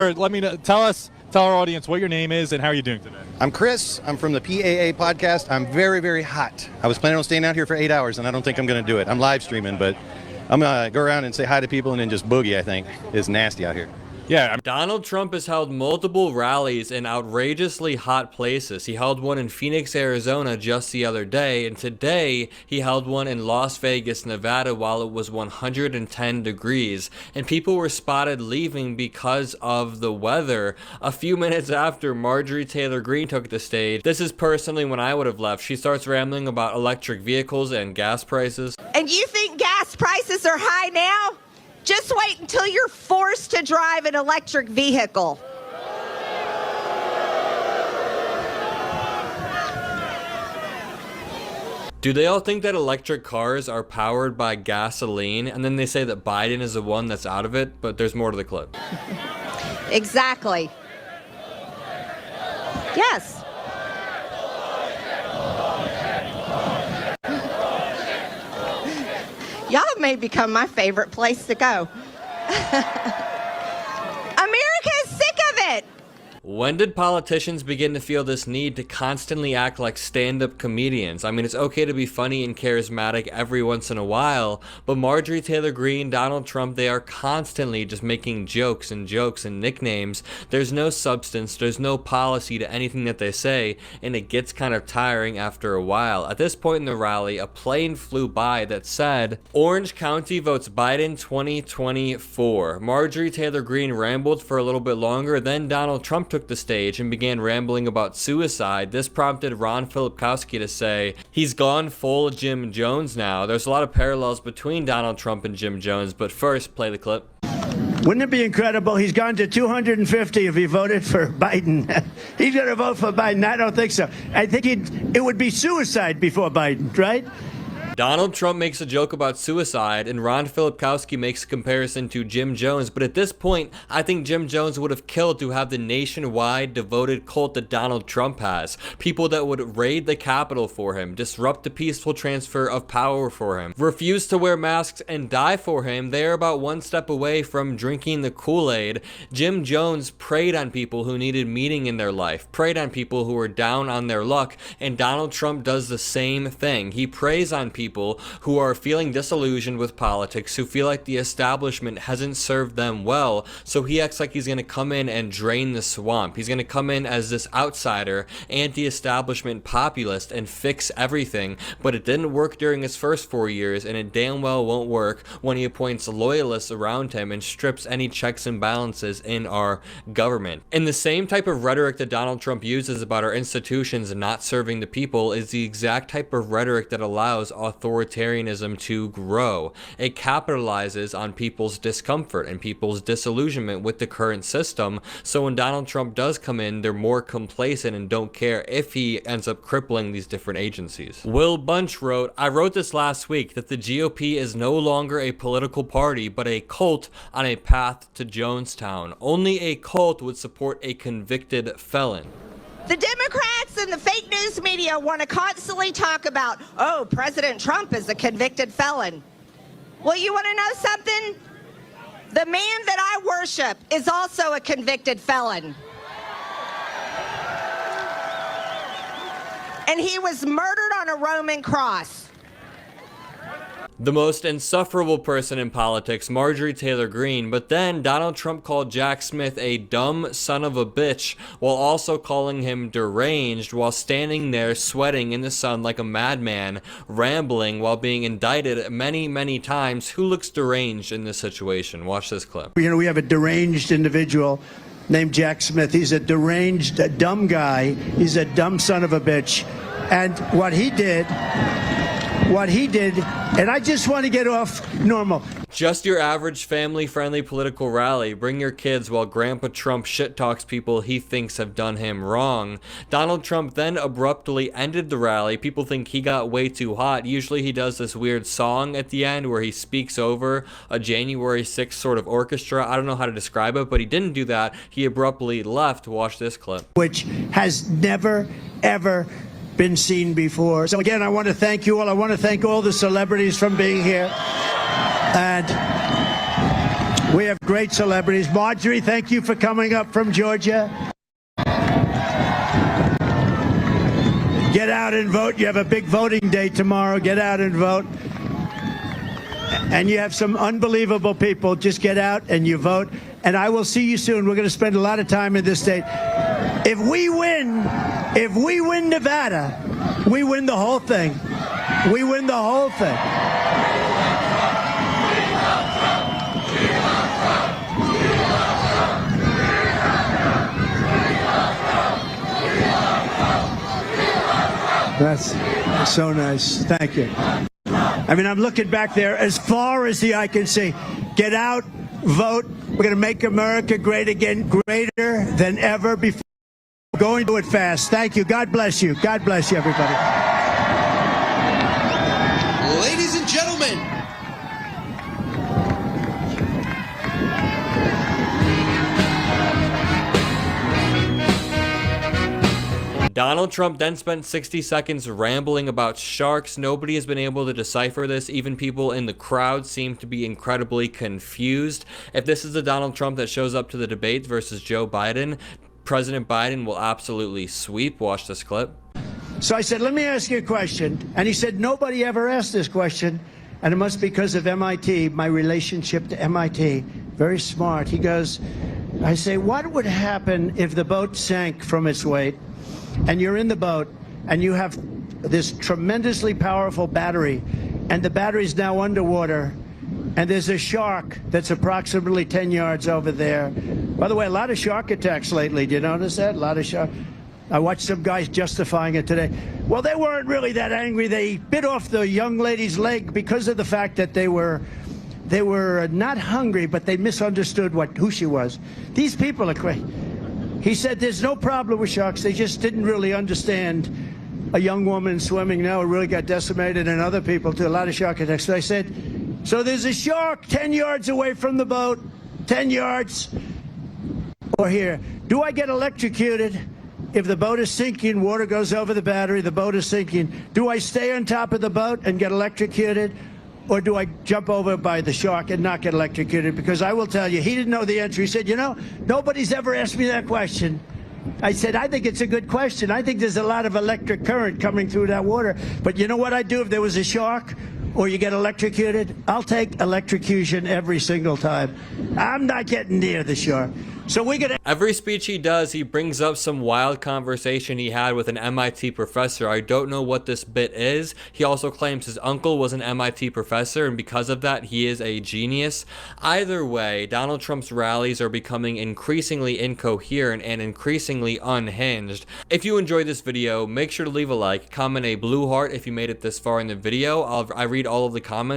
Let me know, tell our audience what your name is and how are you doing today. I'm Chris. I'm from the PAA podcast. I'm very, very hot. I was planning on staying out here for 8 hours, and I don't think I'm going to do it. I'm live streaming, but I'm going to go around and say hi to people and then just boogie, I think. It's nasty out here. Yeah. Donald Trump has held multiple rallies in outrageously hot places. He held one in Phoenix, Arizona just the other day, and today he held one in Las Vegas, Nevada while it was 110 degrees, and people were spotted leaving because of the weather. A few minutes after Marjorie Taylor Greene took the stage, this is personally when I would have left. She starts rambling about electric vehicles and gas prices. And you think gas prices are high now? Just wait until you're forced to drive an electric vehicle. Do they all think that electric cars are powered by gasoline, and then they say that Biden is the one that's out of it? But there's more to the clip. Exactly. Yes. Y'all may become my favorite place to go. America is sick of it. When did politicians begin to feel this need to constantly act like stand-up comedians? I mean, it's okay to be funny and charismatic every once in a while, but Marjorie Taylor Greene, Donald Trump, they are constantly just making jokes and nicknames. There's no substance, there's no policy to anything that they say, and it gets kind of tiring after a while. At this point in the rally, a plane flew by that said, "Orange County votes Biden 2024. Marjorie Taylor Greene rambled for a little bit longer, then Donald Trump took the stage and began rambling about suicide. This prompted Ron Filipkowski to say, "He's gone full Jim Jones now." There's a lot of parallels between Donald Trump and Jim Jones, but first, play the clip. Wouldn't it be incredible? He's gone to 250 if he voted for Biden. He's going to vote for Biden. I don't think so. I think it would be suicide before Biden, right? Donald Trump makes a joke about suicide, and Ron Filipkowski makes a comparison to Jim Jones, but at this point, I think Jim Jones would have killed to have the nationwide devoted cult that Donald Trump has. People that would raid the Capitol for him, disrupt the peaceful transfer of power for him, refuse to wear masks and die for him. They are about one step away from drinking the Kool-Aid. Jim Jones preyed on people who needed meaning in their life, preyed on people who were down on their luck, and Donald Trump does the same thing. He preys on people who are feeling disillusioned with politics, who feel like the establishment hasn't served them well, so he acts like he's going to come in and drain the swamp. He's going to come in as this outsider, anti-establishment populist, and fix everything, but it didn't work during his first 4 years, and it damn well won't work when he appoints loyalists around him and strips any checks and balances in our government. And the same type of rhetoric that Donald Trump uses about our institutions not serving the people is the exact type of rhetoric that allows authoritarianism to grow. It capitalizes on people's discomfort and people's disillusionment with the current system, so when Donald Trump does come in, they're more complacent and don't care if he ends up crippling these different agencies. Will Bunch wrote, "I wrote this last week that the GOP is no longer a political party, but a cult on a path to Jonestown. Only a cult would support a convicted felon." The Democrats and the fake news media want to constantly talk about, oh, President Trump is a convicted felon. Well, you want to know something? The man that I worship is also a convicted felon. And he was murdered on a Roman cross. The most insufferable person in politics, Marjorie Taylor Greene, but then Donald Trump called Jack Smith a dumb son of a bitch while also calling him deranged while standing there sweating in the sun like a madman, rambling while being indicted many times. Who looks deranged in this situation? Watch this clip. You know, we have a deranged individual named Jack Smith. He's a deranged, dumb guy. He's a dumb son of a bitch. And what he did, and I just want to get off normal. Just your average family-friendly political rally. Bring your kids while Grandpa Trump shit-talks people he thinks have done him wrong. Donald Trump then abruptly ended the rally. People think he got way too hot. Usually he does this weird song at the end where he speaks over a January 6th sort of orchestra. I don't know how to describe it, but he didn't do that. He abruptly left. Watch this clip. Which has never, ever been seen before. So again, I want to thank you all. I want to thank all the celebrities from being here. And We have great celebrities. Marjorie, thank you for coming up from Georgia. Get out and vote. You have a big voting day tomorrow. Get out and vote. And you have some unbelievable people. Just get out and you vote. And I will see you soon. We're going to spend a lot of time in this state. If we win Nevada, we win the whole thing. We win the whole thing. That's so nice. Thank you. I mean, I'm looking back there as far as the eye can see. Get out, vote. We're going to make America great again, greater than ever before. We're going to do it fast. Thank you. God bless you. God bless you, everybody. Ladies and gentlemen, Donald Trump then spent 60 seconds rambling about sharks. Nobody has been able to decipher this. Even people in the crowd seem to be incredibly confused. If this is the Donald Trump that shows up to the debates versus Joe Biden, President Biden will absolutely sweep. Watch this clip. So I said, let me ask you a question. And he said, nobody ever asked this question. And it must be because of MIT, my relationship to MIT. Very smart. He goes, I say, what would happen if the boat sank from its weight? And you're in the boat, and you have this tremendously powerful battery, and the battery's now underwater, and there's a shark that's approximately 10 yards over there. By the way, a lot of shark attacks lately. Do you notice that? A lot of shark. I watched some guys justifying it today. Well, they weren't really that angry. They bit off the young lady's leg because of the fact that they were not hungry, but they misunderstood who she was. These people are crazy. He said there's no problem with sharks. They just didn't really understand a young woman swimming now really got decimated, and other people too, a lot of shark attacks. So I said, so there's a shark 10 yards away from the boat, 10 yards, or here. Do I get electrocuted if the boat is sinking, water goes over the battery, the boat is sinking? Do I stay on top of the boat and get electrocuted? Or do I jump over by the shark and not get electrocuted? Because I will tell you, he didn't know the answer. He said, you know, nobody's ever asked me that question. I said, I think it's a good question. I think there's a lot of electric current coming through that water. But you know what I'd do if there was a shark or you get electrocuted? I'll take electrocution every single time. I'm not getting near the shark. So we're gonna. Every speech he does, he brings up some wild conversation he had with an MIT professor. I don't know what this bit is. He also claims his uncle was an MIT professor, and because of that, he is a genius. Either way, Donald Trump's rallies are becoming increasingly incoherent and increasingly unhinged. If you enjoyed this video, make sure to leave a like, comment a blue heart if you made it this far in the video. I read all of the comments.